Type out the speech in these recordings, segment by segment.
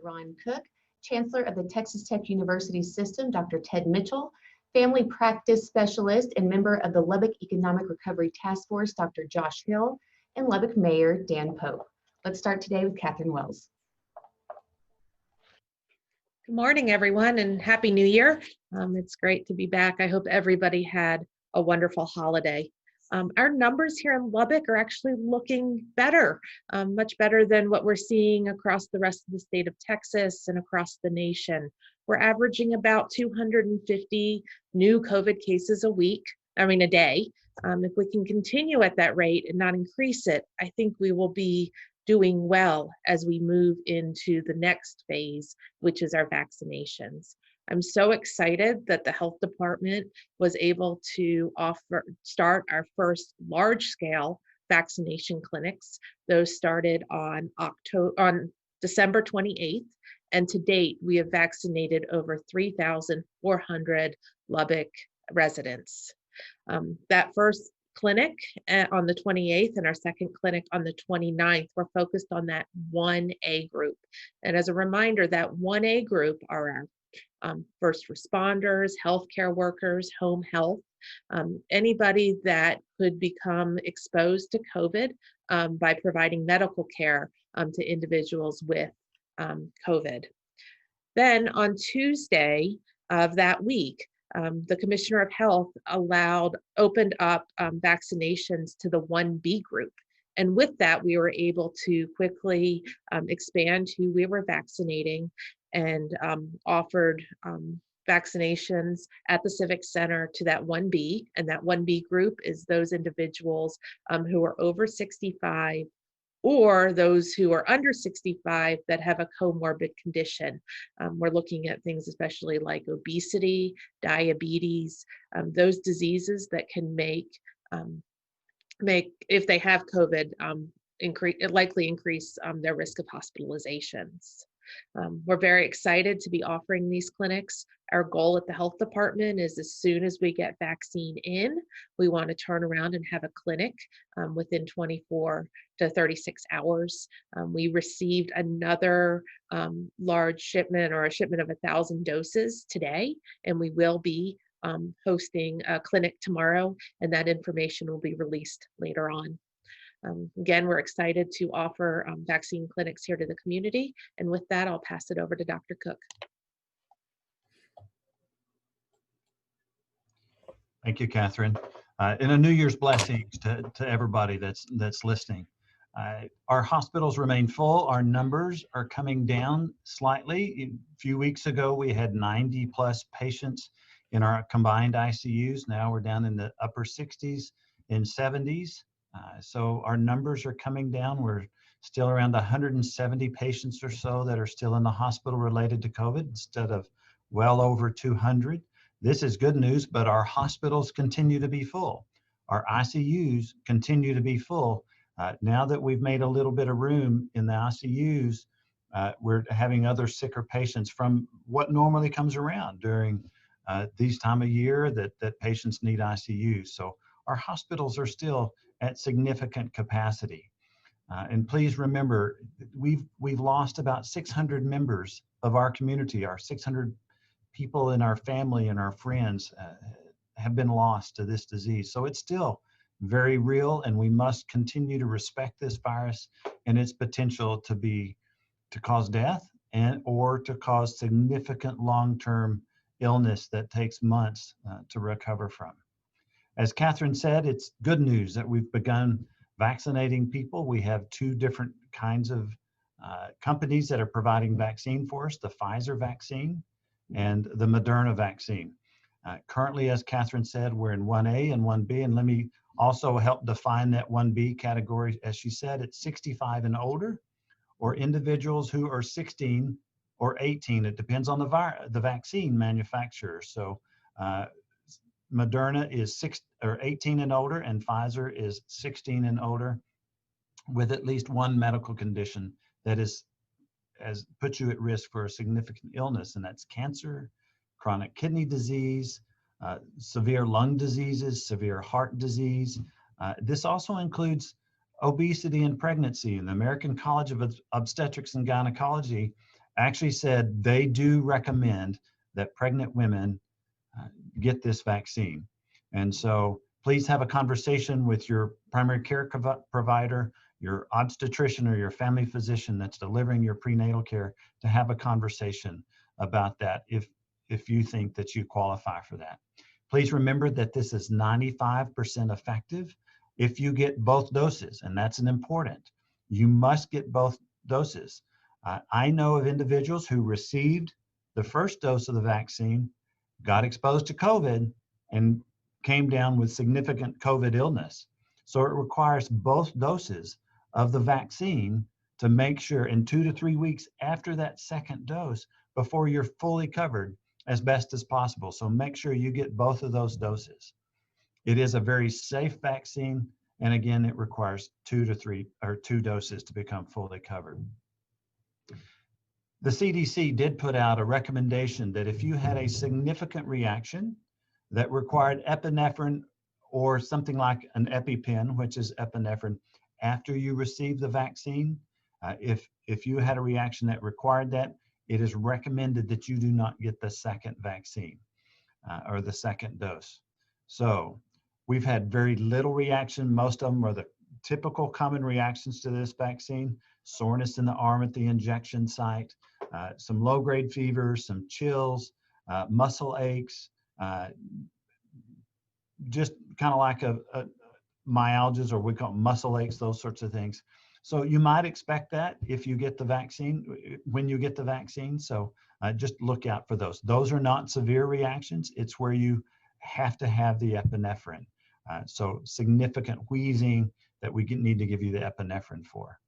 Ron Cook, Chancellor of the Texas Tech University System, Dr. Ted Mitchell, Family Practice Specialist and member of the Lubbock Economic Recovery Task Force, Dr. Josh Hill, and Lubbock Mayor Dan Pope. Let's start today with Catherine Wells. Good morning, everyone, and Happy New Year. It's great to be back. I hope everybody had a wonderful holiday. Our numbers here in Lubbock are actually looking better, much better than what we're seeing across the rest of the state of Texas and across the nation. We're averaging about 250 new COVID cases a day. If we can continue at that rate and not increase it, I think we will be doing well as we move into the next phase, which is our vaccinations. I'm so excited that the health department was able to start our first large-scale vaccination clinics. Those started on December 28th, and to date, we have vaccinated over 3,400 Lubbock residents. That first clinic on the 28th and our second clinic on the 29th, we're focused on that 1A group. And as a reminder, that 1A group are our first responders, healthcare workers, home health, anybody that could become exposed to COVID by providing medical care to individuals with COVID. Then on Tuesday of that week, the Commissioner of Health opened up vaccinations to the 1B group. And with that, we were able to quickly expand who we were vaccinating and offered vaccinations at the Civic Center to that 1B. And that 1B group is those individuals who are over 65 or those who are under 65 that have a comorbid condition. We're looking at things especially like obesity, diabetes, those diseases that can make, if they have COVID, likely increase their risk of hospitalizations. We're very excited to be offering these clinics. Our goal at the health department is as soon as we get vaccine in, we want to turn around and have a clinic within 24 to 36 hours. We received another large shipment or a shipment of 1,000 doses today, and we will be hosting a clinic tomorrow, and that information will be released later on. Again, we're excited to offer vaccine clinics here to the community. And with that, I'll pass it over to Dr. Cook. Thank you, Catherine. And a New Year's blessings to everybody that's listening. Our hospitals remain full. Our numbers are coming down slightly. A few weeks ago, we had 90 plus patients in our combined ICUs. Now we're down in the upper 60s and 70s. So our numbers are coming down. We're still around 170 patients or so that are still in the hospital related to COVID instead of well over 200. This is good news, but our hospitals continue to be full. Our ICUs continue to be full. Now that we've made a little bit of room in the ICUs, we're having other sicker patients from what normally comes around during these time of year that patients need ICUs. So our hospitals are still at significant capacity. And please remember, we've lost about 600 members of our community. Our 600 people in our family and our friends have been lost to this disease. So it's still very real, and we must continue to respect this virus and its potential to cause death or to cause significant long-term illness that takes months to recover from. As Catherine said, it's good news that we've begun vaccinating people. We have two different kinds of companies that are providing vaccine for us, the Pfizer vaccine and the Moderna vaccine. Currently, as Catherine said, we're in 1A and 1B, and let me also help define that 1B category. As she said, it's 65 and older, or individuals who are 16 or 18. It depends on the vaccine manufacturer. So Moderna is 18 and older, and Pfizer is 16 and older with at least one medical condition that puts you at risk for a significant illness, and that's cancer, chronic kidney disease, severe lung diseases, severe heart disease. This also includes obesity and pregnancy. And the American College of Obstetrics and Gynecology actually said they do recommend that pregnant women get this vaccine. And so please have a conversation with your primary care provider, your obstetrician, or your family physician that's delivering your prenatal care to have a conversation about that if you think that you qualify for that. Please remember that this is 95% effective if you get both doses, and that's an important. You must get both doses. I know of individuals who received the first dose of the vaccine, got exposed to COVID, and came down with significant COVID illness. So it requires both doses of the vaccine to make sure in 2 to 3 weeks after that second dose before you're fully covered as best as possible. So make sure you get both of those doses. It is a very safe vaccine. And again, it requires 2 doses to become fully covered. The CDC did put out a recommendation that if you had a significant reaction that required epinephrine or something like an EpiPen, which is epinephrine, after you receive the vaccine, if you had a reaction that required that, it is recommended that you do not get the second vaccine or the second dose. So we've had very little reaction. Most of them are the typical common reactions to this vaccine: soreness in the arm at the injection site, some low-grade fever, some chills, muscle aches, just kind of like a myalgias, or we call them muscle aches, those sorts of things. So you might expect that if you get the vaccine, when you get the vaccine. So just look out for those. Those are not severe reactions. It's where you have to have the epinephrine. So significant wheezing that we need to give you the epinephrine for.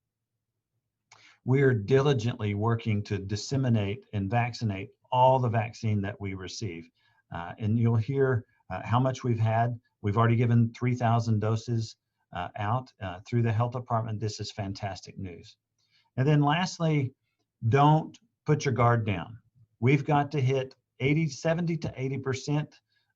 We are diligently working to disseminate and vaccinate all the vaccine that we receive. And you'll hear how much we've had. We've already given 3,000 doses out through the health department. This is fantastic news. And then lastly, don't put your guard down. We've got to hit 70 to 80%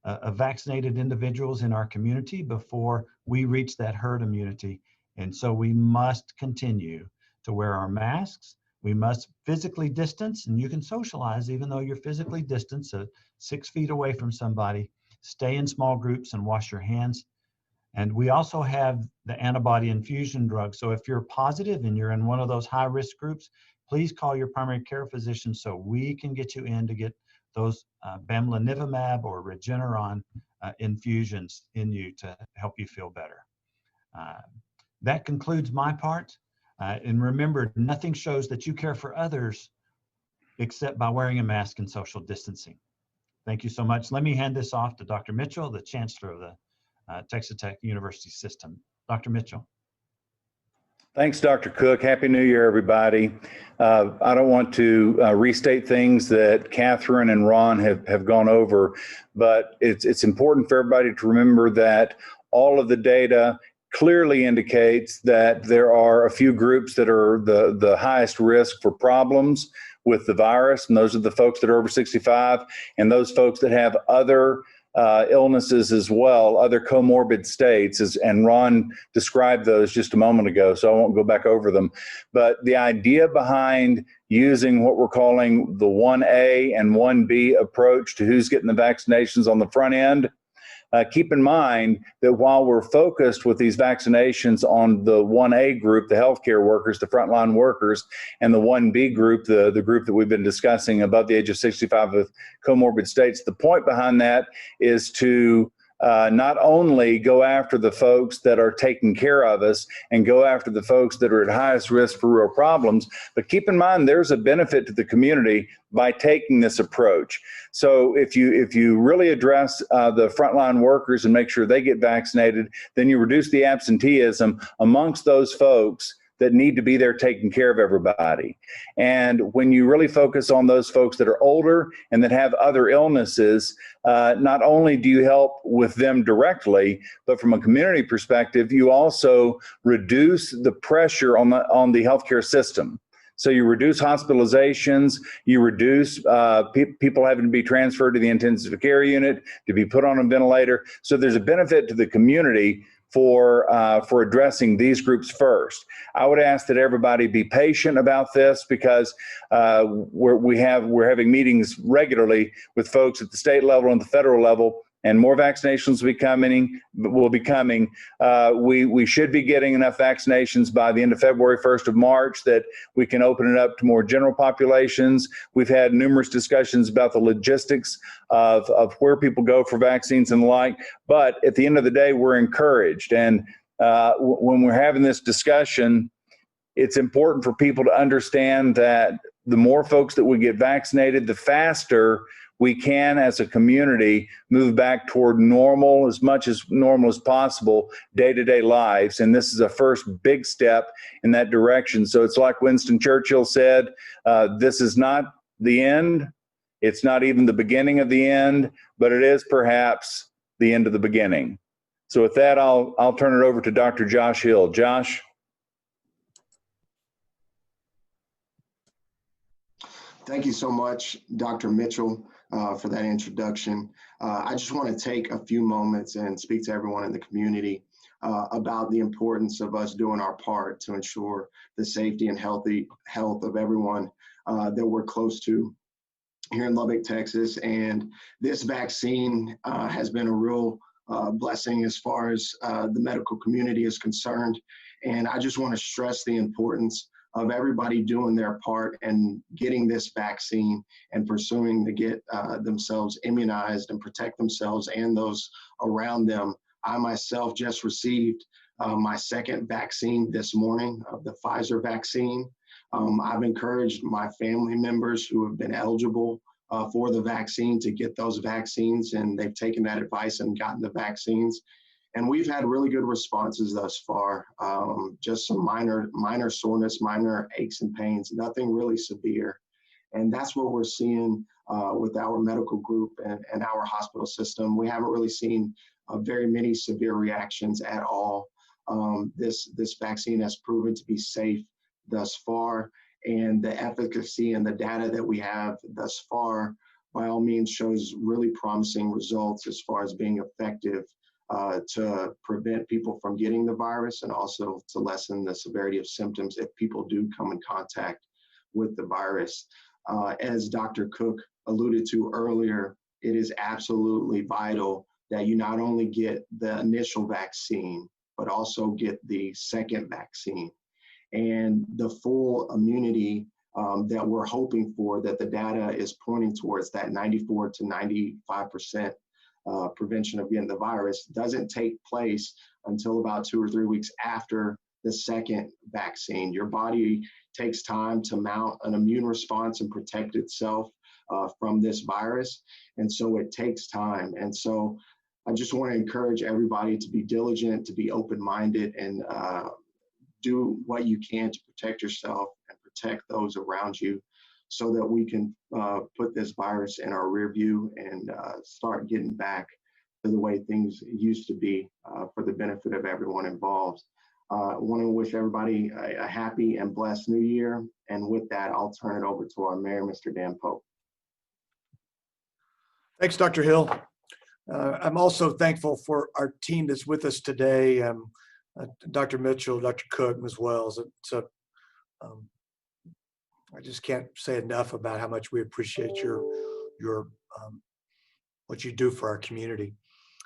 of vaccinated individuals in our community before we reach that herd immunity. And so we must continue to wear our masks. We must physically distance, and you can socialize even though you're physically distanced, 6 feet away from somebody. Stay in small groups and wash your hands. And we also have the antibody infusion drug. So if you're positive and you're in one of those high-risk groups, please call your primary care physician so we can get you in to get those bamlanivimab or Regeneron infusions in you to help you feel better. That concludes my part. And remember, nothing shows that you care for others except by wearing a mask and social distancing. Thank you so much. Let me hand this off to Dr. Mitchell, the Chancellor of the Texas Tech University System. Dr. Mitchell. Thanks, Dr. Cook. Happy New Year, everybody. I don't want to restate things that Catherine and Ron have gone over, but it's important for everybody to remember that all of the data clearly indicates that there are a few groups that are the highest risk for problems with the virus, and those are the folks that are over 65 and those folks that have other illnesses as well, other comorbid states, and Ron described those just a moment ago, so I won't go back over them. But the idea behind using what we're calling the 1A and 1B approach to who's getting the vaccinations on the front end, keep in mind that while we're focused with these vaccinations on the 1A group, the healthcare workers, the frontline workers, and the 1B group, the group that we've been discussing above the age of 65 with comorbid states, the point behind that is to not only go after the folks that are taking care of us and go after the folks that are at highest risk for real problems, but keep in mind there's a benefit to the community by taking this approach. So if you really address the frontline workers and make sure they get vaccinated, then you reduce the absenteeism amongst those folks that need to be there taking care of everybody. And when you really focus on those folks that are older and that have other illnesses, not only do you help with them directly, but from a community perspective, you also reduce the pressure on the healthcare system. So you reduce hospitalizations, you reduce people having to be transferred to the intensive care unit, to be put on a ventilator. So there's a benefit to the community for addressing these groups first. I would ask that everybody be patient about this because we're having meetings regularly with folks at the state level and the federal level, and more vaccinations will be coming. We should be getting enough vaccinations by the end of February, 1st of March, that we can open it up to more general populations. We've had numerous discussions about the logistics of where people go for vaccines and the like. But at the end of the day, we're encouraged. And when we're having this discussion, it's important for people to understand that the more folks that we get vaccinated, the faster we can, as a community, move back toward normal, as much as normal as possible, day-to-day lives. And this is a first big step in that direction. So it's like Winston Churchill said, this is not the end. It's not even the beginning of the end, but it is perhaps the end of the beginning. So with that, I'll turn it over to Dr. Josh Hill. Josh? Thank you so much, Dr. Mitchell, for that introduction. I just want to take a few moments and speak to everyone in the community about the importance of us doing our part to ensure the safety and health of everyone that we're close to here in Lubbock, Texas. And this vaccine has been a real blessing as far as the medical community is concerned. And I just want to stress the importance of everybody doing their part and getting this vaccine and pursuing to get themselves immunized and protect themselves and those around them. I myself just received my second vaccine this morning, of the Pfizer vaccine. I've encouraged my family members who have been eligible for the vaccine to get those vaccines, and they've taken that advice and gotten the vaccines. And we've had really good responses thus far. Just some minor soreness, minor aches and pains, nothing really severe. And that's what we're seeing with our medical group and our hospital system. We haven't really seen very many severe reactions at all. This vaccine has proven to be safe thus far, and the efficacy and the data that we have thus far, by all means, shows really promising results as far as being effective to prevent people from getting the virus, and also to lessen the severity of symptoms if people do come in contact with the virus. As Dr. Cook alluded to earlier, it is absolutely vital that you not only get the initial vaccine, but also get the second vaccine. And the full immunity that we're hoping for, that the data is pointing towards, that 94 to 95% prevention of getting the virus, doesn't take place until about 2 or 3 weeks after the second vaccine. Your body takes time to mount an immune response and protect itself from this virus. And so it takes time. And so I just want to encourage everybody to be diligent, to be open-minded, and do what you can to protect yourself and protect those around you, so that we can put this virus in our rear view and start getting back to the way things used to be for the benefit of everyone involved. I want to wish everybody a happy and blessed new year. And with that, I'll turn it over to our mayor, Mr. Dan Pope. Thanks, Dr. Hill. I'm also thankful for our team that's with us today, Dr. Mitchell, Dr. Cook, as well. I just can't say enough about how much we appreciate your what you do for our community.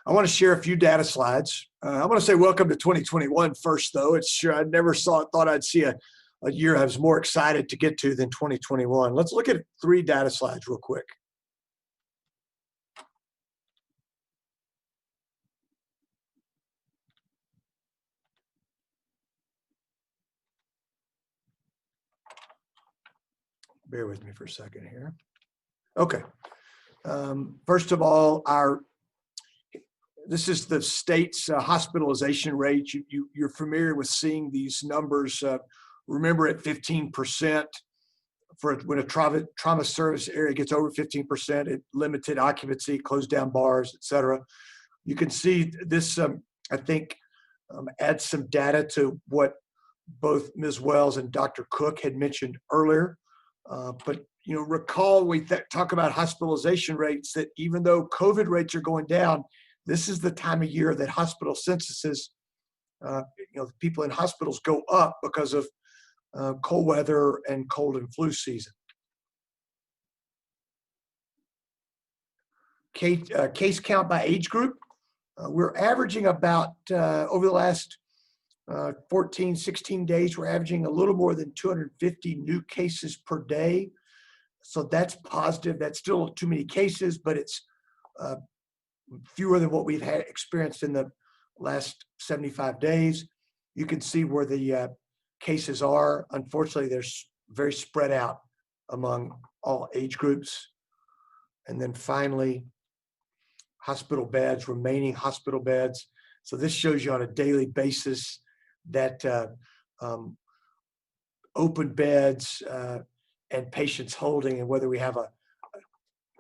I want to share a few data slides. I want to say welcome to 2021 first, though. It's sure I never thought I'd see a year I was more excited to get to than 2021. Let's look at 3 data slides real quick. Bear with me for a second here. Okay. First of all, this is the state's hospitalization rate. You're familiar with seeing these numbers. Remember, at 15%, for when a trauma service area gets over 15%, it limited occupancy, closed down bars, et cetera. You can see this, I think, adds some data to what both Ms. Wells and Dr. Cook had mentioned earlier. But recall we talk about hospitalization rates, that even though COVID rates are going down, this is the time of year that hospital censuses people in hospitals go up because of cold weather and cold and flu season. Case count by age group. We're averaging about, over the last 14, 16 days, we're averaging a little more than 250 new cases per day. So that's positive. That's still too many cases, but it's fewer than what we've had experienced in the last 75 days. You can see where the cases are. Unfortunately, they're very spread out among all age groups. And then finally, hospital beds, remaining hospital beds. So this shows you on a daily basis that open beds and patients holding, and whether we have a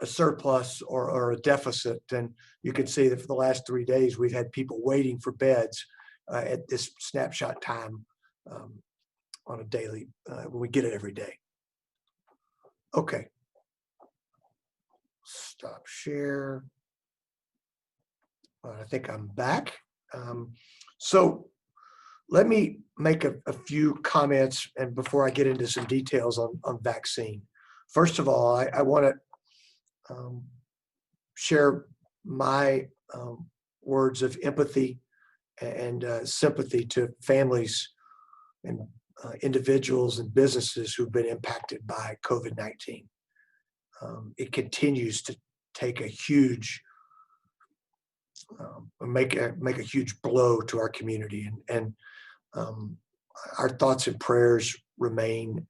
surplus or a deficit. And you can see that for the last 3 days, we've had people waiting for beds at this snapshot time on a daily, when we get it every day. Okay. Stop share. I think I'm back. So let me make a few comments, and before I get into some details on vaccine. First of all, I want to share my words of empathy and sympathy to families and individuals and businesses who've been impacted by COVID-19. It continues to take a huge make a huge blow to our community, and our thoughts and prayers remain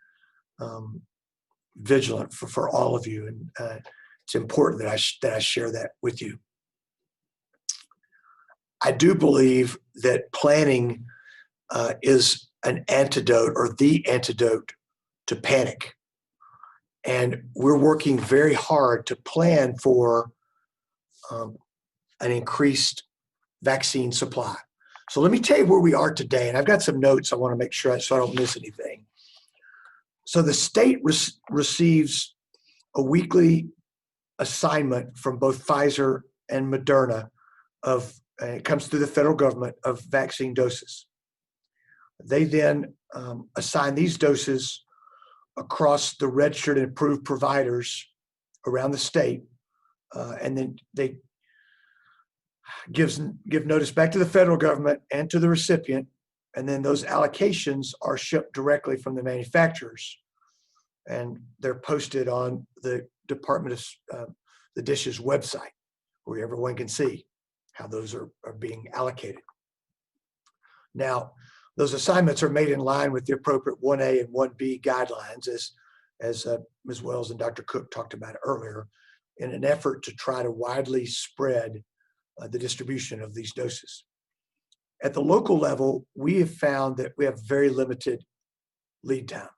vigilant for all of you, and it's important that I share that with you. I do believe that planning is an antidote, or the antidote, to panic, and we're working very hard to plan for an increased vaccine supply. So let me tell you where we are today, and I've got some notes I want to make sure so I don't miss anything. So the state receives a weekly assignment from both Pfizer and Moderna it comes through the federal government, of vaccine doses. They then assign these doses across the registered and approved providers around the state, and then they give notice back to the federal government and to the recipient, and then those allocations are shipped directly from the manufacturers, and they're posted on the Department of the Dish's website, where everyone can see how those are being allocated. Now, those assignments are made in line with the appropriate 1A and 1B guidelines, as Ms. Wells and Dr. Cook talked about earlier, in an effort to try to widely spread the distribution of these doses. At the local level, we have found that we have very limited lead time.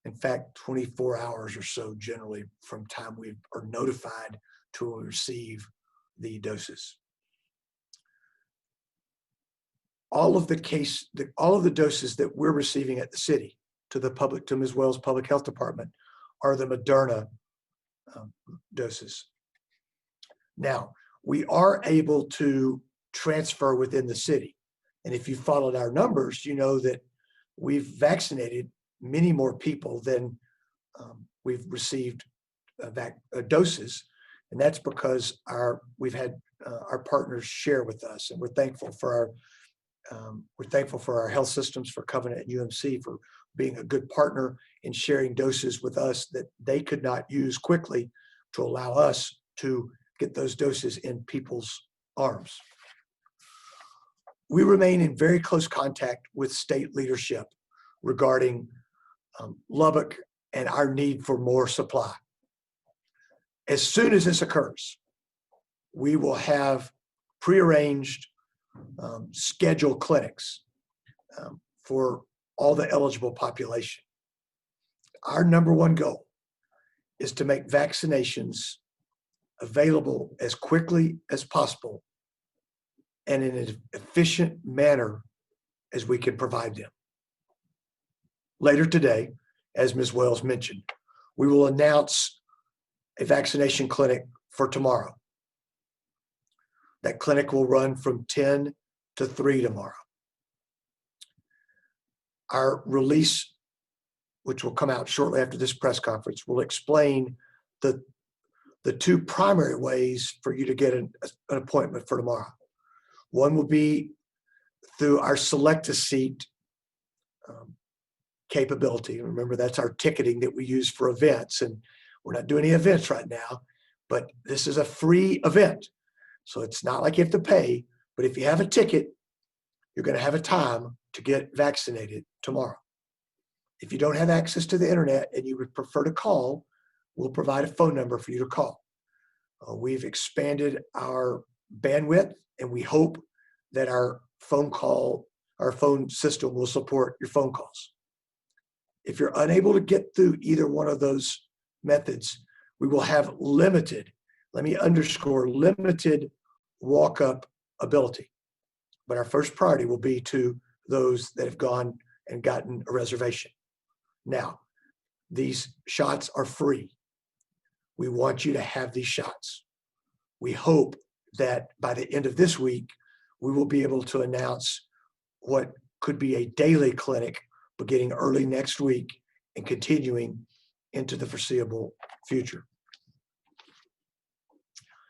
In fact, 24 hours or so generally from time we are notified to receive the doses. All of the doses that we're receiving at the city to Ms. Wells' Public Health Department are the Moderna doses. Now, we are able to transfer within the city. And if you followed our numbers, you know that we've vaccinated many more people than we've received doses. And that's because we've had our partners share with us, and we're thankful for our health systems, for Covenant and UMC, for being a good partner in sharing doses with us that they could not use quickly, to allow us to get those doses in people's arms. We remain in very close contact with state leadership regarding Lubbock and our need for more supply. As soon as this occurs, we will have prearranged scheduled clinics for all the eligible population. Our number one goal is to make vaccinations available as quickly as possible and in an efficient manner as we can provide them. Later today, as Ms. Wells mentioned, we will announce a vaccination clinic for tomorrow. That clinic will run from 10 to 3 tomorrow. Our release, which will come out shortly after this press conference, will explain the two primary ways for you to get an appointment for tomorrow. One will be through our Select a Seat capability. Remember, that's our ticketing that we use for events, and we're not doing any events right now, but this is a free event. So it's not like you have to pay, but if you have a ticket, you're going to have a time to get vaccinated tomorrow. If you don't have access to the internet and you would prefer to call, we'll provide a phone number for you to call. We've expanded our bandwidth, and we hope that our phone system will support your phone calls. If you're unable to get through either one of those methods, we will have limited, let me underscore, limited walk-up ability. But our first priority will be to those that have gone and gotten a reservation. Now, these shots are free. We want you to have these shots. We hope that by the end of this week, we will be able to announce what could be a daily clinic beginning early next week and continuing into the foreseeable future.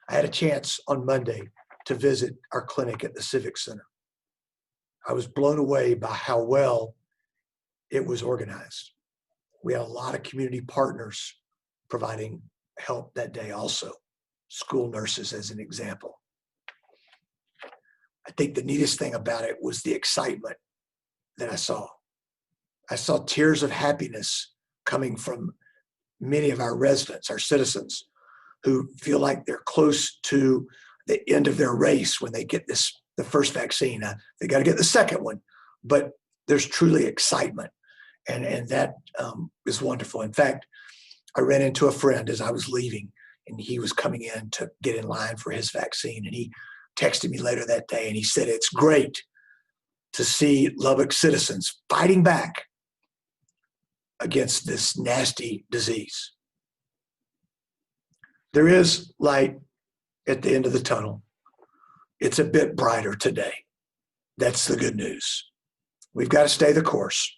I had a chance on Monday to visit our clinic at the Civic Center. I was blown away by how well it was organized. We had a lot of community partners providing help that day also, school nurses as an example. I think the neatest thing about it was the excitement that I saw. I saw tears of happiness coming from many of our residents, our citizens, who feel like they're close to the end of their race when they get the first vaccine. They got to get the second one, but there's truly excitement, and that is wonderful. In fact, I ran into a friend as I was leaving, and he was coming in to get in line for his vaccine, and he texted me later that day, and he said, "It's great to see Lubbock citizens fighting back against this nasty disease." There is light at the end of the tunnel. It's a bit brighter today. That's the good news. We've got to stay the course.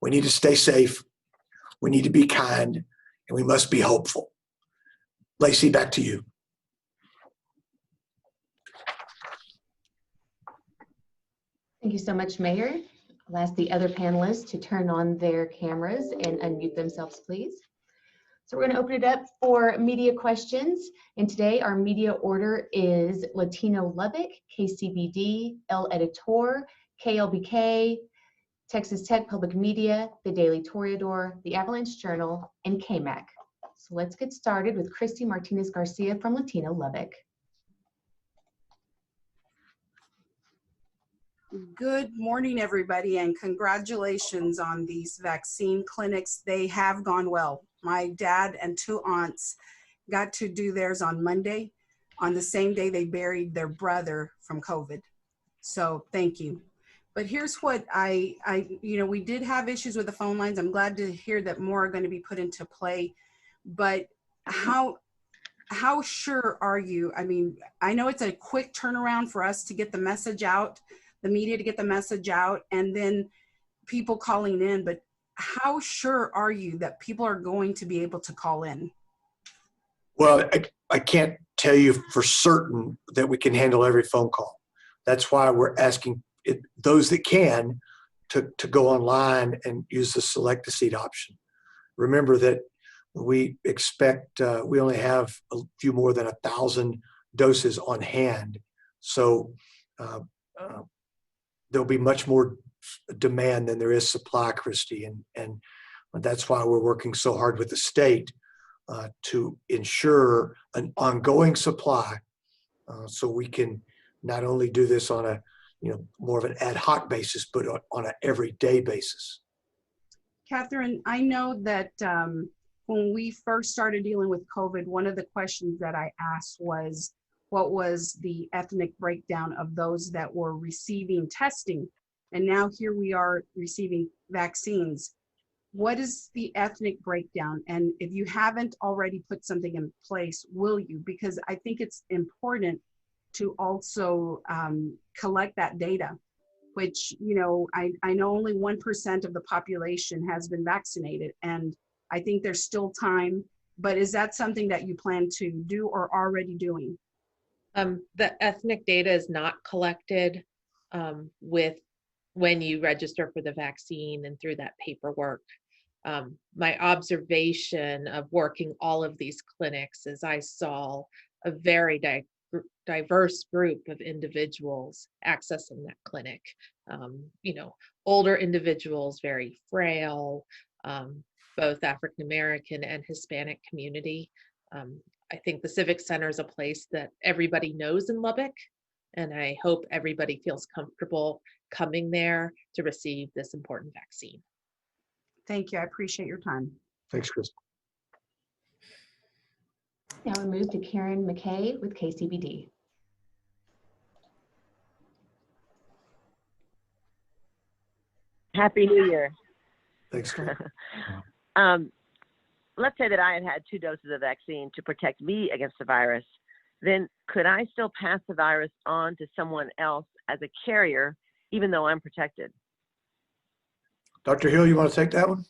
We need to stay safe. We need to be kind, and we must be hopeful. Lacey, back to you. Thank you so much, Mayor. I'll ask the other panelists to turn on their cameras and unmute themselves, please. So we're going to open it up for media questions. And today our media order is Latino Lubbock, KCBD, El Editor, KLBK, Texas Tech Public Media, The Daily Toreador, The Avalanche Journal, and KMAC. So let's get started with Christy Martinez Garcia from Latino Lubbock. Good morning, everybody, and congratulations on these vaccine clinics. They have gone well. My dad and two aunts got to do theirs on Monday, on the same day they buried their brother from COVID. So thank you. But here's what we did have issues with the phone lines. I'm glad to hear that more are going to be put into play. But how sure are you? I mean, I know it's a quick turnaround for us to get the message out, the media to get the message out, and then people calling in, but how sure are you that people are going to be able to call in? Well, I can't tell you for certain that we can handle every phone call. That's why we're asking those that can to go online and use the Select a Seat option. Remember that we expect we only have a few more than 1,000 doses on hand. So there'll be much more demand than there is supply, Christy. And that's why we're working so hard with the state to ensure an ongoing supply so we can not only do this on a more of an ad hoc basis, but on an everyday basis. Catherine, I know that when we first started dealing with COVID, one of the questions that I asked was, what was the ethnic breakdown of those that were receiving testing? And now here we are receiving vaccines. What is the ethnic breakdown? And if you haven't already put something in place, will you? Because I think it's important to also collect that data. which, you know, I know only 1% of the population has been vaccinated, and I think there's still time, but is that something that you plan to do or already doing? The ethnic data is not collected with when you register for the vaccine and through that paperwork. My observation of working all of these clinics is I saw a very diverse group of individuals accessing that clinic. You know, older individuals, very frail, both African American and Hispanic community. I think the Civic Center is a place that everybody knows in Lubbock, and I hope everybody feels comfortable coming there to receive this important vaccine. Thank you. I appreciate your time. Thanks, Chris. Now we move to Karen McKay with KCBD. Happy New Year. Thanks, Karen. Let's say that I had 2 doses of vaccine to protect me against the virus. Then could I still pass the virus on to someone else as a carrier, even though I'm protected? Dr. Hill, you want to take that one?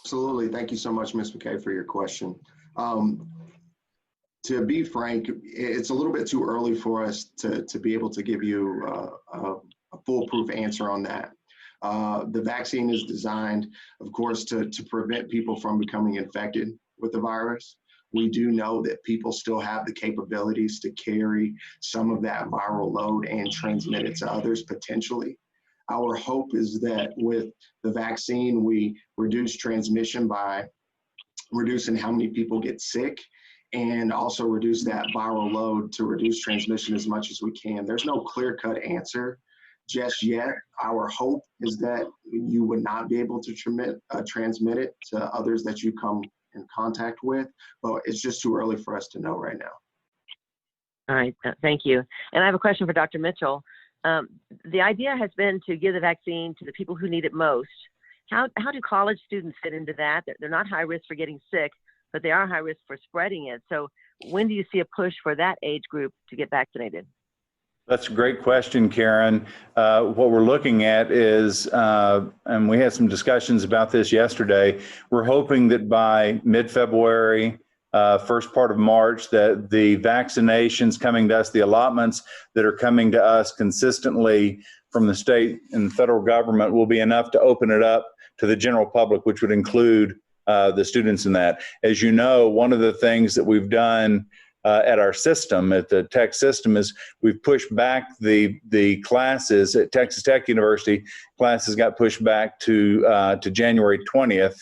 Absolutely. Thank you so much, Ms. McKay, for your question. To be frank, it's a little bit too early for us to be able to give you a foolproof answer on that. The vaccine is designed, of course, to prevent people from becoming infected with the virus. We do know that people still have the capabilities to carry some of that viral load and transmit it to others potentially. Our hope is that with the vaccine, we reduce transmission by reducing how many people get sick, and also reduce that viral load to reduce transmission as much as we can. There's no clear-cut answer just yet. Our hope is that you would not be able to transmit it to others that you come in contact with, but it's just too early for us to know right now. All right, thank you. And I have a question for Dr. Mitchell. The idea has been to give the vaccine to the people who need it most. How do college students fit into that? They're not high risk for getting sick, but they are high risk for spreading it. So when do you see a push for that age group to get vaccinated? That's a great question, Karen. What we're looking at is, and we had some discussions about this yesterday, we're hoping that by mid-February, first part of March, that the vaccinations coming to us, the allotments that are coming to us consistently from the state and the federal government will be enough to open it up to the general public, which would include the students in that. As you know, one of the things that we've done at our system, at the tech system, is we've pushed back the classes at Texas Tech University. Classes got pushed back to January 20th,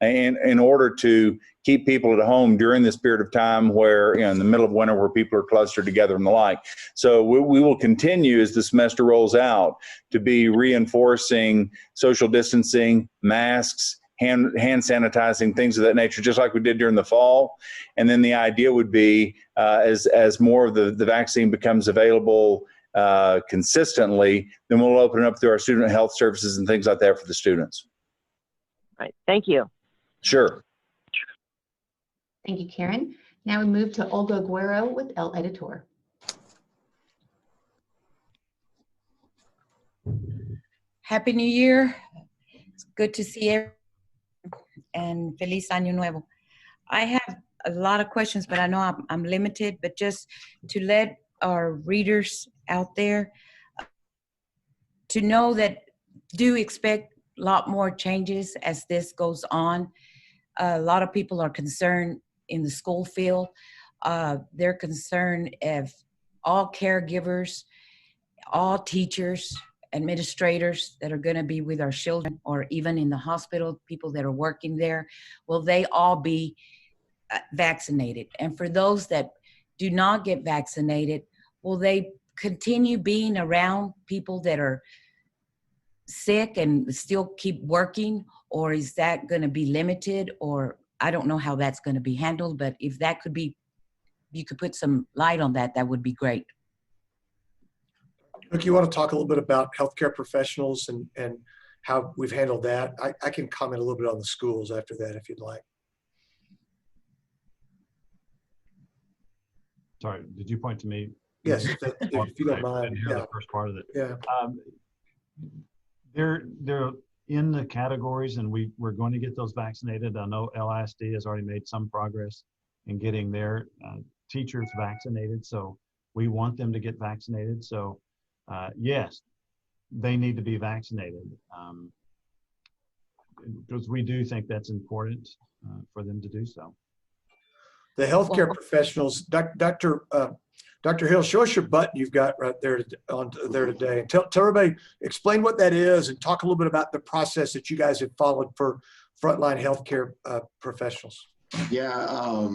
and in order to keep people at home during this period of time where, in the middle of winter, where people are clustered together and the like. So we will continue as the semester rolls out to be reinforcing social distancing, masks, hand sanitizing, things of that nature, just like we did during the fall. And then the idea would be, as more of the vaccine becomes available consistently, then we'll open it up through our student health services and things like that for the students. Right. Thank you. Sure. Thank you, Karen. Now we move to Olga Guerrero with El Editor. Happy New Year. It's good to see everyone, and Feliz Año Nuevo. I have a lot of questions, but I know I'm limited, but just to let our readers out there to know that do expect a lot more changes as this goes on. A lot of people are concerned in the school field. They're concerned if all caregivers, all teachers, administrators that are going to be with our children, or even in the hospital, people that are working there, will they all be vaccinated? And for those that do not get vaccinated, will they continue being around people that are sick and still keep working, or is that going to be limited? Or I don't know how that's going to be handled, but if that could be, you could put some light on that, that would be great. Look, you want to talk a little bit about healthcare professionals and how we've handled that? I can comment a little bit on the schools after that, if you'd like. Sorry, did you point to me? Yes, if you don't mind. I didn't hear the first part of it. Yeah. they're in the categories, and we're going to get those vaccinated. I know LISD has already made some progress in getting their teachers vaccinated, so we want them to get vaccinated. So yes, they need to be vaccinated, because we do think that's important for them to do so. The healthcare professionals, Dr. Hill, show us your button you've got right there on there today, and tell everybody, explain what that is, and talk a little bit about the process that you guys have followed for frontline healthcare professionals. Yeah,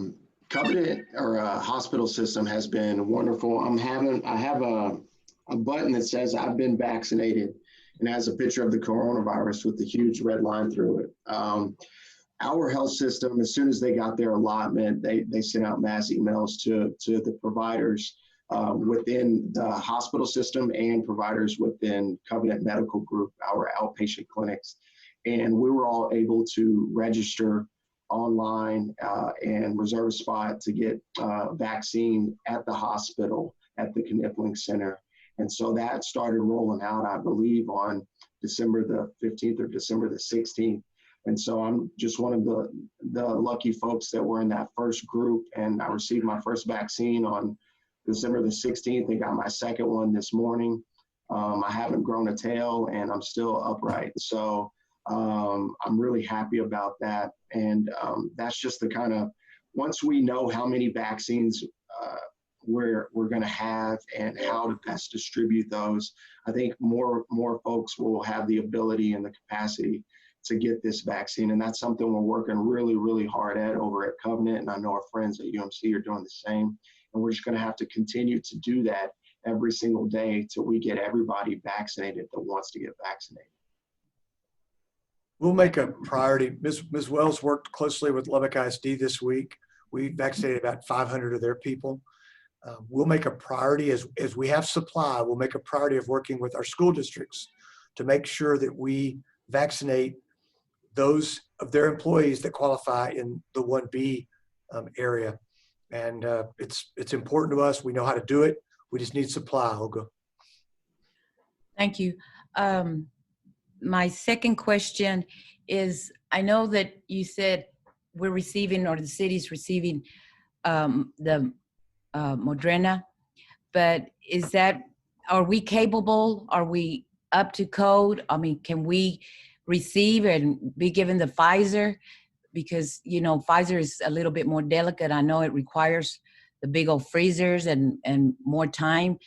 Covenant or hospital system has been wonderful. I have a button that says I've been vaccinated, and has a picture of the coronavirus with the huge red line through it. Our health system, as soon as they got their allotment, they sent out mass emails to the providers within the hospital system and providers within Covenant Medical Group, our outpatient clinics. And we were all able to register online and reserve a spot to get vaccine at the hospital, at the Knipling Center. And so that started rolling out, I believe, on December the 15th or December the 16th. And so I'm just one of the lucky folks that were in that first group, and I received my first vaccine on December the 16th and got my second one this morning. I haven't grown a tail, and I'm still upright. So I'm really happy about that. And that's just the kind of, once we know how many vaccines we're going to have and how to best distribute those, I think more folks will have the ability and the capacity to get this vaccine. And that's something we're working really, really hard at over at Covenant. And I know our friends at UMC are doing the same. And we're just going to have to continue to do that every single day till we get everybody vaccinated that wants to get vaccinated. We'll make a priority. Ms. Wells worked closely with Lubbock ISD this week. We vaccinated about 500 of their people. We'll make a priority as we have supply. We'll make a priority of working with our school districts to make sure that we vaccinate those of their employees that qualify in the 1B area. And it's important to us. We know how to do it. We just need supply, Olga. Thank you. My second question is, I know that you said we're receiving, or the city's receiving the Moderna, but are we capable? Are we up to code? I mean, can we receive and be given the Pfizer? Because, you know, Pfizer is a little bit more delicate. I know it requires the big old freezers and more time.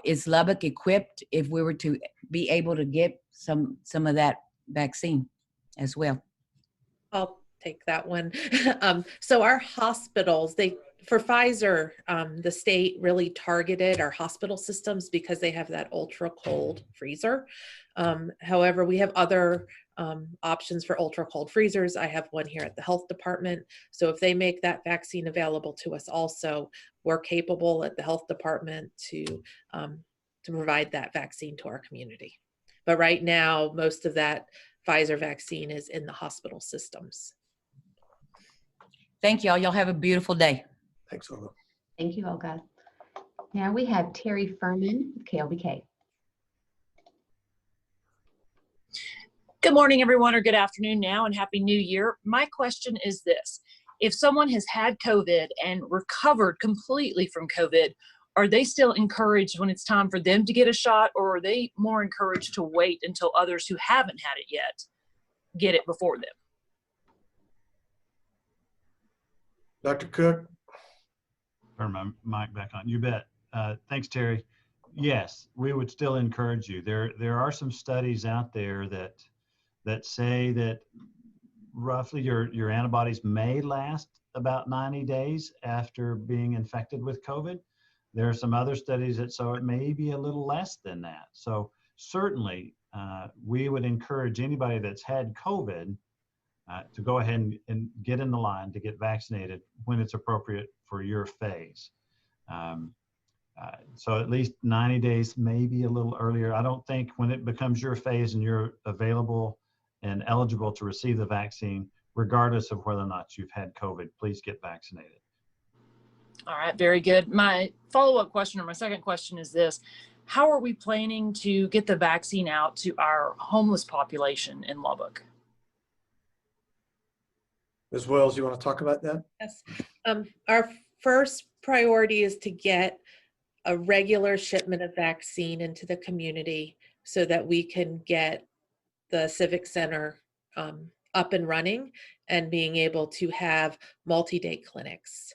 Is Lubbock equipped if we were to be able to get some of that vaccine as well? I'll take that one. So our hospitals, for Pfizer, the state really targeted our hospital systems because they have that ultra cold freezer. However, we have other options for ultra cold freezers. I have one here at the health department. So if they make that vaccine available to us also, we're capable at the health department to provide that vaccine to our community. But right now, most of that Pfizer vaccine is in the hospital systems. Thank y'all. Y'all have a beautiful day. Thanks, Olga. Thank you, Olga. Now we have Terry Furman with KLBK. Good morning, everyone, or good afternoon now, and Happy New Year. My question is this. If someone has had COVID and recovered completely from COVID, are they still encouraged when it's time for them to get a shot, or are they more encouraged to wait until others who haven't had it yet get it before them? Dr. Cook? Turn my mic back on. You bet. Thanks, Terry. Yes, we would still encourage you. There are some studies out there that say that roughly your antibodies may last about 90 days after being infected with COVID. There are some other studies that so it may be a little less than that. So certainly we would encourage anybody that's had COVID to go ahead and get in the line to get vaccinated when it's appropriate for your phase. So at least 90 days, maybe a little earlier. I don't think when it becomes your phase and you're available and eligible to receive the vaccine, regardless of whether or not you've had COVID, please get vaccinated. All right, very good. My follow-up question, or my second question, is this. how are we planning to get the vaccine out to our homeless population in Lubbock? Ms. Wells, you want to talk about that? Yes. Our first priority is to get a regular shipment of vaccine into the community so that we can get the Civic Center up and running and being able to have multi-day clinics.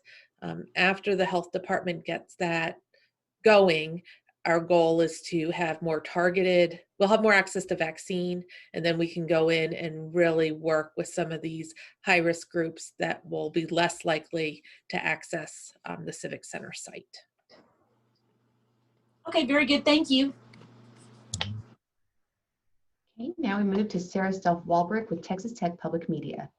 After the health department gets that going, our goal is to have more targeted, we'll have more access to vaccine, and then we can go in and really work with some of these high-risk groups that will be less likely to access the Civic Center site. Okay, very good. Thank you. Okay, now we move to Sarah Stelf-Walbrick with Texas Tech Public Media.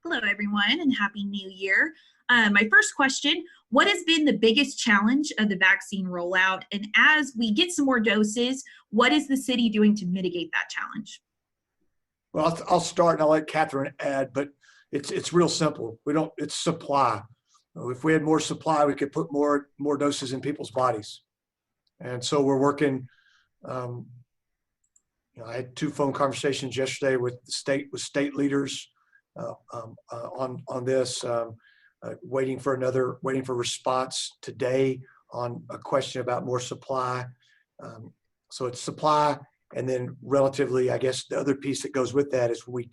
Hello, everyone, and Happy New Year. My first question, what has been the biggest challenge of the vaccine rollout? And as we get some more doses, what is the city doing to mitigate that challenge? Well, I'll start and I'll let Catherine add, but it's real simple. It's supply. If we had more supply, we could put more doses in people's bodies. And so we're working, I had 2 phone conversations yesterday with state leaders on this, waiting for response today on a question about more supply. So it's supply, and then relatively, I guess the other piece that goes with that is when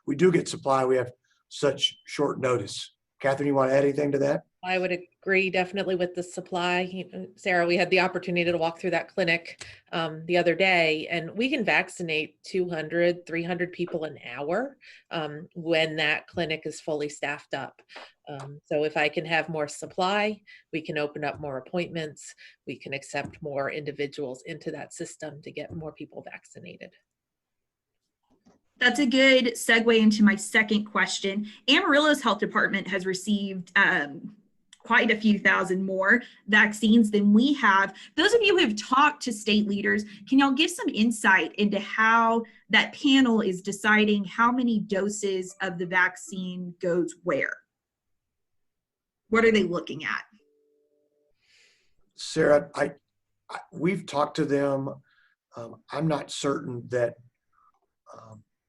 we do get supply, we have such short notice. Catherine, you want to add anything to that? I would agree definitely with the supply. Sarah, we had the opportunity to walk through that clinic the other day, and we can vaccinate 200, 300 people an hour when that clinic is fully staffed up. So if I can have more supply, we can open up more appointments, we can accept more individuals into that system to get more people vaccinated. That's a good segue into my second question. Amarillo's health department has received quite a few thousand more vaccines than we have. Those of you who have talked to state leaders, can y'all give some insight into how that panel is deciding how many doses of the vaccine goes where? What are they looking at? Sarah, we've talked to them. I'm not certain that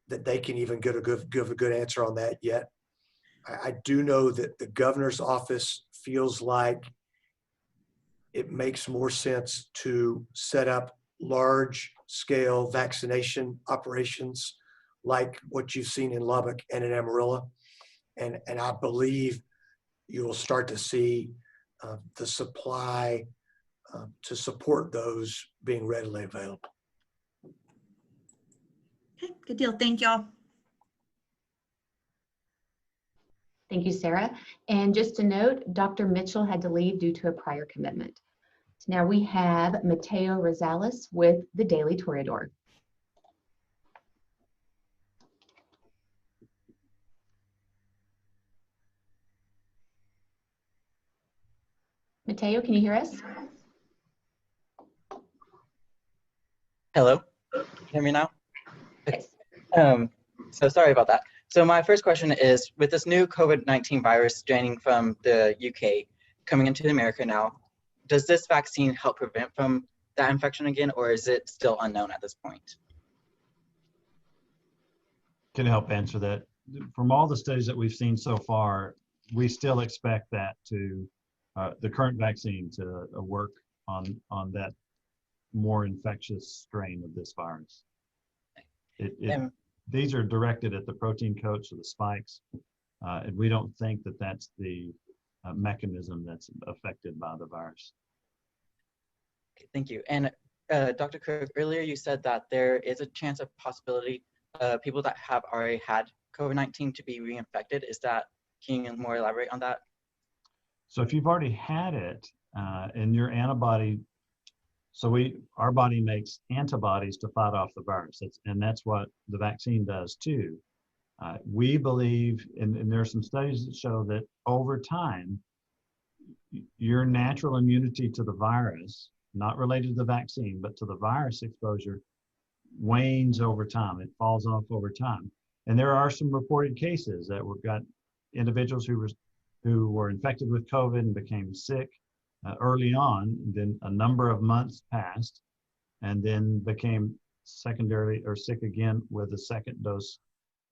that they can even give a good answer on that yet. I do know that the governor's office feels like it makes more sense to set up large scale vaccination operations like what you've seen in Lubbock and in Amarillo. And I believe you will start to see the supply to support those being readily available. Okay, good deal. Thank y'all. Thank you, Sarah. And just to note, Dr. Mitchell had to leave due to a prior commitment. So now we have Mateo Rosales with the Daily Toreador. Mateo, can you hear us? Hello, can you hear me now? Yes. So sorry about that. So my first question is, with this new COVID-19 virus straining from the UK coming into America now, does this vaccine help prevent from that infection again, or is it still unknown at this point? Can help answer that. From all the studies that we've seen so far, we still expect that to the current vaccine to work on that more infectious strain of this virus. These are directed at the protein coats or the spikes, and we don't think that that's the mechanism that's affected by the virus. Okay, thank you. And Dr. Cook, earlier you said that there is a chance of possibility people that have already had COVID-19 to be reinfected. Can you more elaborate on that? So if you've already had it and your antibody, our body makes antibodies to fight off the virus, and that's what the vaccine does too. We believe, and there are some studies that show that over time, your natural immunity to the virus, not related to the vaccine, but to the virus exposure, wanes over time. It falls off over time. And there are some reported cases that we've got individuals who were infected with COVID and became sick early on. Then a number of months passed, and then became secondarily or sick again with a second dose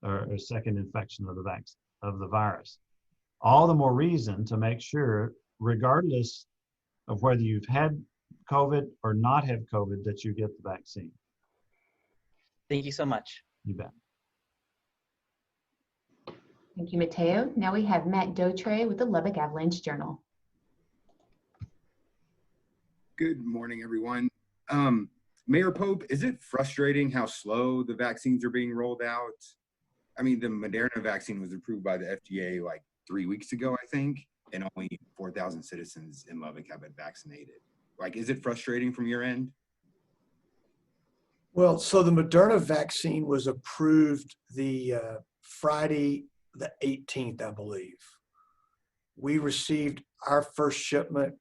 or a second infection of the virus. All the more reason to make sure, regardless of whether you've had COVID or not have COVID, that you get the vaccine. Thank you so much. You bet. Thank you, Mateo. Now we have Matt Dotre with the Lubbock Avalanche Journal. Good morning, everyone. Mayor Pope, is it frustrating how slow the vaccines are being rolled out? I mean, the Moderna vaccine was approved by the FDA like 3 weeks ago, I think, and only 4,000 citizens in Lubbock have been vaccinated. Like, is it frustrating from your end? Well, so the Moderna vaccine was approved the Friday the 18th, I believe. We received our first shipment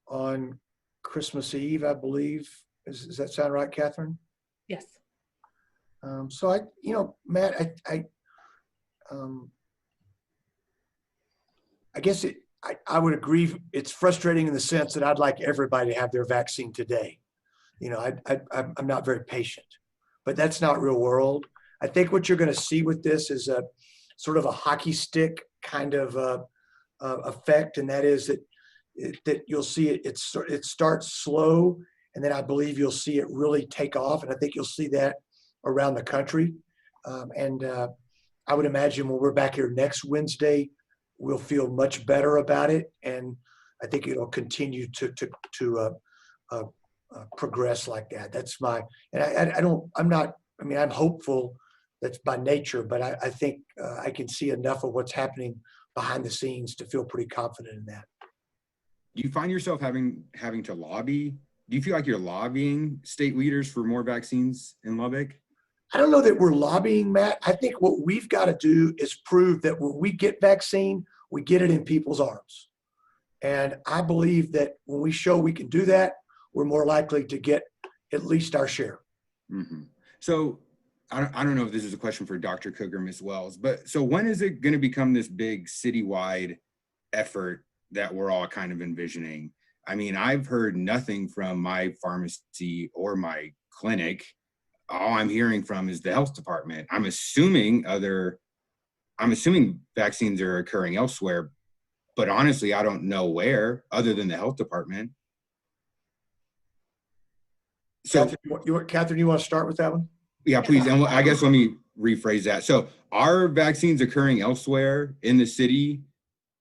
on Christmas Eve, I believe. Does that sound right, Catherine? Yes. So Matt, I guess I would agree. It's frustrating in the sense that I'd like everybody to have their vaccine today. I'm not very patient, but that's not real world. I think what you're going to see with this is a sort of a hockey stick kind of effect, and that is that you'll see it starts slow, and then I believe you'll see it really take off, and I think you'll see that around the country. I would imagine when we're back here next Wednesday, we'll feel much better about it, and I think it'll continue to progress like that. That's my, and I'm hopeful. That's by nature, but I think I can see enough of what's happening behind the scenes to feel pretty confident in that. Do you find yourself having to lobby? Do you feel like you're lobbying state leaders for more vaccines in Lubbock? I don't know that we're lobbying, Matt. I think what we've got to do is prove that when we get vaccine, we get it in people's arms. And I believe that when we show we can do that, we're more likely to get at least our share. Mm-hmm. So I don't know if this is a question for Dr. Cook or Ms. Wells, but so when is it going to become this big citywide effort that we're all kind of envisioning? I mean, I've heard nothing from my pharmacy or my clinic. All I'm hearing from is the health department. I'm assuming vaccines are occurring elsewhere, but honestly, I don't know where other than the health department. So, Catherine, you want to start with that one? Yeah, please. And I guess let me rephrase that. So are vaccines occurring elsewhere in the city?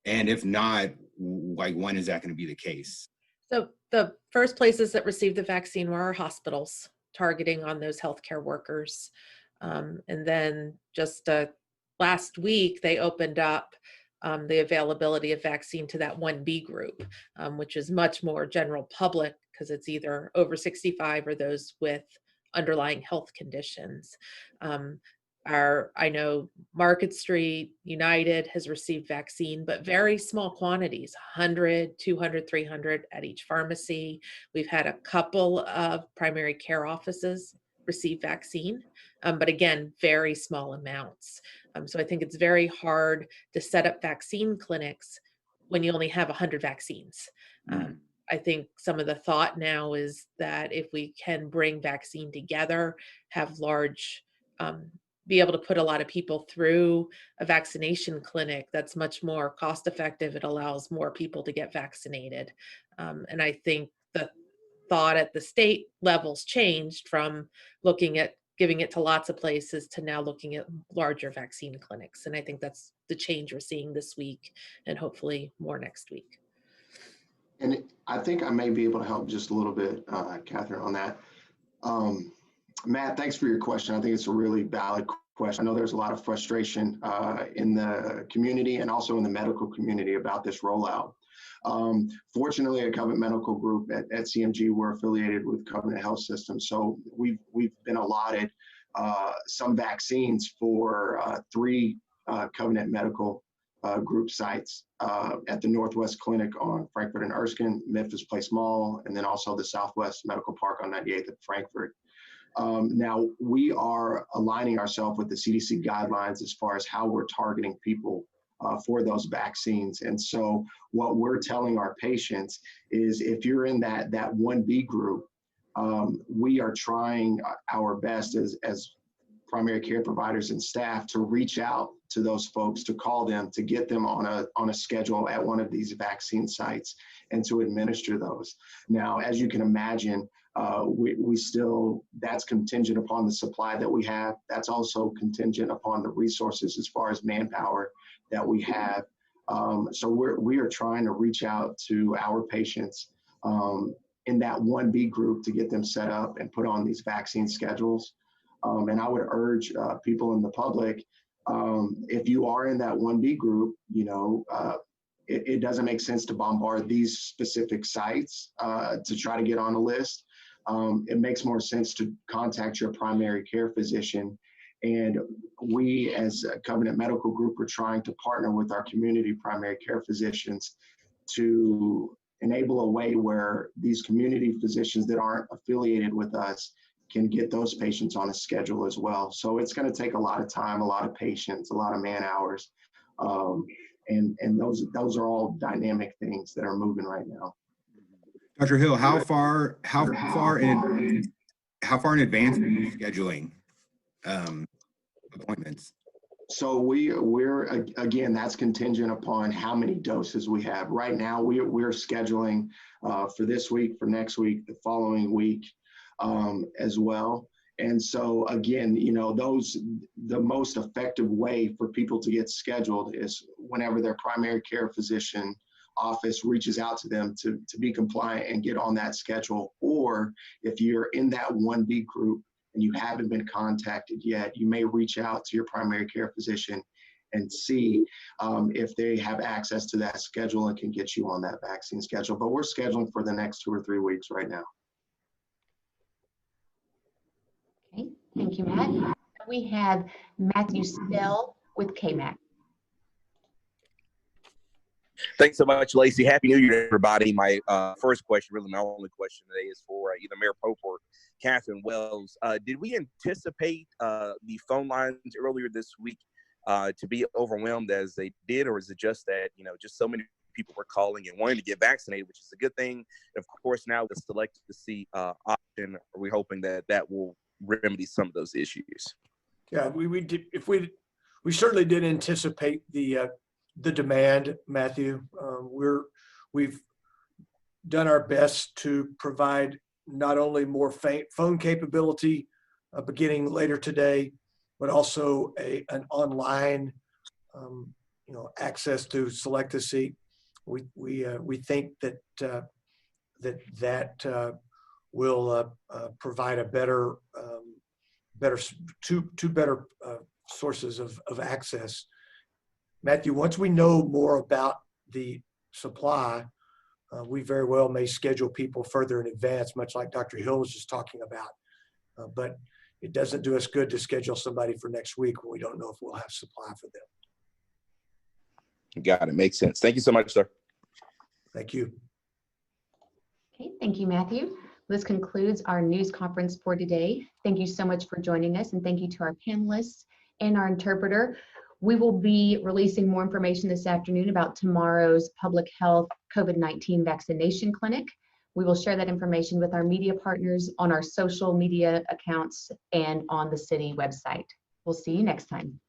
And if not, like, when is that going to be the case? So the first places that received the vaccine were our hospitals, targeting on those healthcare workers. And then just last week, they opened up the availability of vaccine to that 1B group, which is much more general public because it's either over 65 or those with underlying health conditions. I know Market Street, United has received vaccine, but very small quantities, 100, 200, 300 at each pharmacy. We've had a couple of primary care offices receive vaccine, but again, very small amounts. So I think it's very hard to set up vaccine clinics when you only have 100 vaccines. I think some of the thought now is that if we can bring vaccine together, have large, be able to put a lot of people through a vaccination clinic that's much more cost effective. It allows more people to get vaccinated. And I think the thought at the state levels changed from looking at giving it to lots of places to now looking at larger vaccine clinics. And I think that's the change we're seeing this week and hopefully more next week. And I think I may be able to help just a little bit, Catherine, on that. Matt, thanks for your question. I think it's a really valid question. I know there's a lot of frustration in the community and also in the medical community about this rollout. Fortunately, at Covenant Medical Group at CMG, we're affiliated with Covenant Health System. So we've been allotted some vaccines for 3 Covenant Medical Group sites at the Northwest Clinic on Frankfurt and Erskine, Memphis Place Mall, and then also the Southwest Medical Park on 98th at Frankfurt. Now, we are aligning ourselves with the CDC guidelines as far as how we're targeting people for those vaccines. And so what we're telling our patients is if you're in that 1B group, we are trying our best as primary care providers and staff to reach out to those folks, to call them, to get them on a schedule at one of these vaccine sites and to administer those. Now, as you can imagine, we still, that's contingent upon the supply that we have. That's also contingent upon the resources as far as manpower that we have. So we are trying to reach out to our patients in that 1B group to get them set up and put on these vaccine schedules. And I would urge people in the public, if you are in that 1B group, it doesn't make sense to bombard these specific sites to try to get on a list. It makes more sense to contact your primary care physician. And we, as a Covenant Medical Group, are trying to partner with our community primary care physicians to enable a way where these community physicians that aren't affiliated with us can get those patients on a schedule as well. So it's going to take a lot of time, a lot of patience, a lot of man hours. And those are all dynamic things that are moving right now. Dr. Hill, how far in advance are you scheduling appointments? So we're again, that's contingent upon how many doses we have. Right now, we're scheduling for this week, for next week, the following week as well. And so again, the most effective way for people to get scheduled is whenever their primary care physician office reaches out to them to be compliant and get on that schedule. Or if you're in that 1B group and you haven't been contacted yet, you may reach out to your primary care physician and see if they have access to that schedule and can get you on that vaccine schedule. But we're scheduling for the next 2 or 3 weeks right now. Okay, thank you, Matt. We have Matthew Stell with KMAC. Thanks so much, Lacey. Happy New Year, everybody. My first question, really my only question today, is for either Mayor Pope or Catherine Wells. Did we anticipate the phone lines earlier this week to be overwhelmed as they did, or is it just that, just so many people were calling and wanting to get vaccinated, which is a good thing? Of course, now with the select to see option, are we hoping that will remedy some of those issues? Yeah, we certainly did anticipate the demand, Matthew. We've done our best to provide not only more phone capability beginning later today, but also an online access to select a seat. We think that will provide a better sources of access. Matthew, once we know more about the supply, we very well may schedule people further in advance, much like Dr. Hill was just talking about. But it doesn't do us good to schedule somebody for next week when we don't know if we'll have supply for them. Got it. Makes sense. Thank you so much, sir. Thank you. Okay, thank you, Matthew. This concludes our news conference for today. Thank you so much for joining us, and thank you to our panelists and our interpreter. We will be releasing more information this afternoon about tomorrow's public health COVID-19 vaccination clinic. We will share that information with our media partners on our social media accounts and on the city website. We'll see you next time.